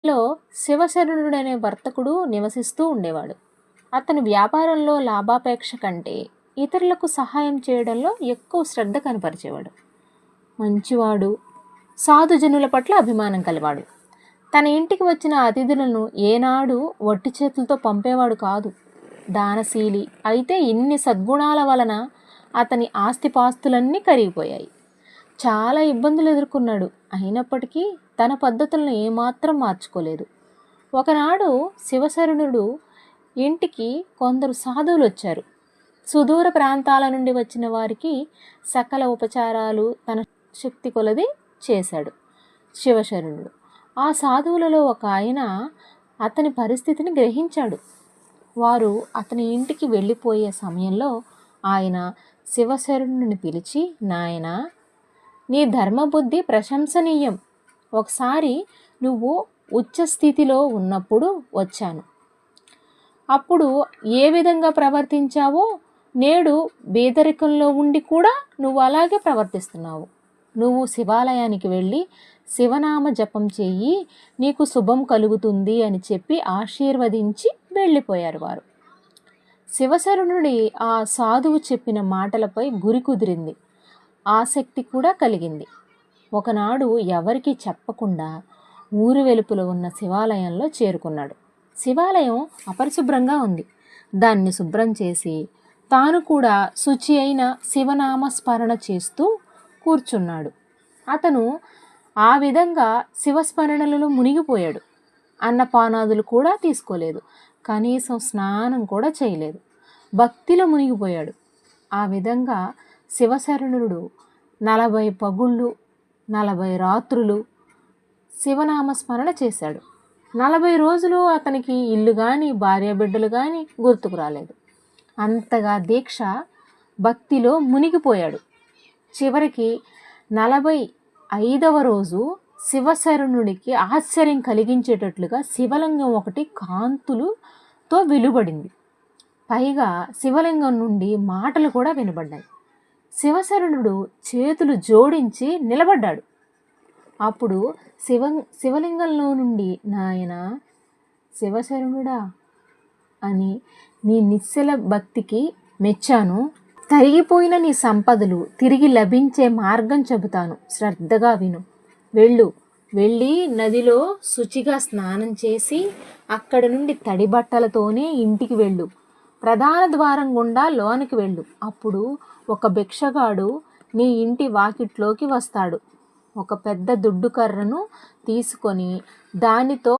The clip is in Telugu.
లో శివశరణుడనే వర్తకుడు నివసిస్తూ ఉండేవాడు. అతను వ్యాపారంలో లాభాపేక్ష కంటే ఇతరులకు సహాయం చేయడంలో ఎక్కువ శ్రద్ధ కనపరిచేవాడు. మంచివాడు, సాధుజనుల పట్ల అభిమానం కలివాడు. తన ఇంటికి వచ్చిన అతిథులను ఏనాడు వట్టి చేతులతో పంపేవాడు కాదు. దానశీలి అయితే ఇన్ని సద్గుణాల వలన అతని ఆస్తిపాస్తులన్నీ కరిగిపోయాయి. చాలా ఇబ్బందులు ఎదుర్కొన్నాడు. అయినప్పటికీ తన పద్ధతులను ఏమాత్రం మార్చుకోలేదు. ఒకనాడు శివశరణుడు ఇంటికి కొందరు సాధువులు వచ్చారు. సుదూర ప్రాంతాల నుండి వచ్చిన వారికి సకల ఉపచారాలు తన శక్తి కొలది చేశాడు శివశరణుడు. ఆ సాధువులలో ఒక ఆయన అతని పరిస్థితిని గ్రహించాడు. వారు అతని ఇంటికి వెళ్ళిపోయే సమయంలో ఆయన శివశరణుని పిలిచి, నాయనా, నీ ధర్మబుద్ధి ప్రశంసనీయం. ఒకసారి నువ్వు ఉచ్చస్థితిలో ఉన్నప్పుడు వచ్చాను. అప్పుడు ఏ విధంగా ప్రవర్తించావో నేడు బేదరికంలో ఉండి కూడా నువ్వు అలాగే ప్రవర్తిస్తున్నావు. నువ్వు శివాలయానికి వెళ్ళి శివనామ జపం చెయ్యి, నీకు శుభం కలుగుతుంది అని చెప్పి ఆశీర్వదించి వెళ్ళిపోయారు వారు. శివశరణుడి ఆ సాధువు చెప్పిన మాటలపై గురి కుదిరింది. ఆసక్తి కూడా కలిగింది. ఒకనాడు ఎవరికీ చెప్పకుండా ఊరు వెలుపులో ఉన్న శివాలయంలో చేరుకున్నాడు. శివాలయం అపరిశుభ్రంగా ఉంది. దాన్ని శుభ్రం చేసి తాను కూడా శుచి అయిన శివనామ స్మరణ చేస్తూ కూర్చున్నాడు. అతను ఆ విధంగా శివస్మరణలలో మునిగిపోయాడు. అన్నపానాదులు కూడా తీసుకోలేదు. కనీసం స్నానం కూడా చేయలేదు. భక్తిలో మునిగిపోయాడు. ఆ విధంగా శివశరణుడు 40 పగుళ్ళు 40 రాత్రులు శివనామస్మరణ చేశాడు. 40 రోజులు అతనికి ఇల్లు కానీ భార్యాబిడ్డలు కానీ గుర్తుకు రాలేదు. అంతగా దీక్ష భక్తిలో మునిగిపోయాడు. చివరికి 45వ రోజు శివశరణుడికి ఆశ్చర్యం కలిగించేటట్లుగా శివలింగం ఒకటి కాంతులతో వెలువడింది. పైగా శివలింగం నుండి మాటలు కూడా వినబడ్డాయి. శివశరణుడు చేతులు జోడించి నిలబడ్డాడు. అప్పుడు శివలింగంలో నుండి, నాయనా శివశరణుడా అని, నీ నిశ్చల భక్తికి మెచ్చాను. తరిగిపోయిన నీ సంపదలు తిరిగి లభించే మార్గం చెబుతాను, శ్రద్ధగా విను. వెళ్ళి నదిలో శుచిగా స్నానం చేసి అక్కడ నుండి తడి బట్టలతోనే ఇంటికి వెళ్ళు. ప్రధాన ద్వారం గుండా లోనికి వెళ్ళు. అప్పుడు ఒక భిక్షగాడు నీ ఇంటి వాకిట్లోకి వస్తాడు. ఒక పెద్ద దుడ్డు కర్రను తీసుకొని దానితో